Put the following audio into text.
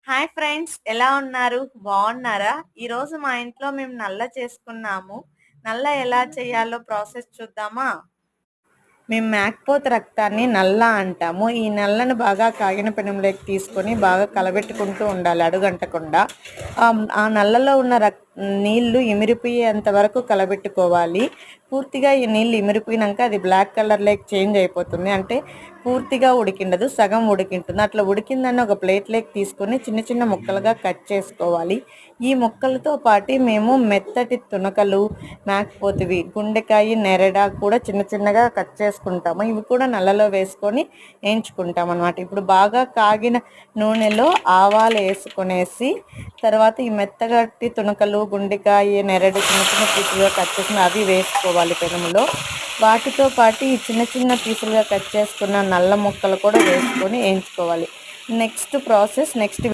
Hi friends, ఎలా ఉన్నారు? బాగున్నారా? ఈరోజు మా ఇంట్లో మేము నల్ల చేసుకున్నాము. నల్ల ఎలా చేయాలో ప్రాసెస్ చూద్దామా? మేము మేకపోతు రక్తాన్ని నల్ల అంటాము. ఈ నల్లను బాగా కాగిన పెనంలోకి తీసుకొని బాగా కలబెట్టుకుంటూ ఉండాలి అడుగంటకుండా. ఆ నల్లలో ఉన్న నీళ్లు ఇమిరిపోయేంత వరకు కలబెట్టుకోవాలి. పూర్తిగా ఈ నీళ్ళు ఇమిరిపోయినాక అది బ్లాక్ కలర్లోకి చేంజ్ అయిపోతుంది. అంటే పూర్తిగా ఉడికిండదు, సగం ఉడికింటుంది. అట్లా ఉడికిందని ఒక ప్లేట్లోకి తీసుకొని చిన్న చిన్న ముక్కలుగా కట్ చేసుకోవాలి. ఈ ముక్కలతో పాటు మేము మెత్తటి తునకలు, మేకపోతువి, గుండెకాయ, నెరడ కూడా చిన్న చిన్నగా కట్ చేసుకుంటాము. ఇవి కూడా నల్లలో వేసుకొని వేయించుకుంటాం అన్నమాట. ఇప్పుడు బాగా కాగిన నూనెలో ఆవాలు వేసుకొనేసి తర్వాత ఈ మెత్తగట్టి తునకలు, గుండెకాయ, నెరడు చిన్న చిన్న పీసులుగా కట్ చేసుకుని అవి వేసుకోవాలి పెనములో. వాటితో పాటు ఈ చిన్న చిన్న పీసులుగా కట్ చేసుకున్న నల్ల ముక్కలు కూడా వేసుకొని వేయించుకోవాలి. నెక్స్ట్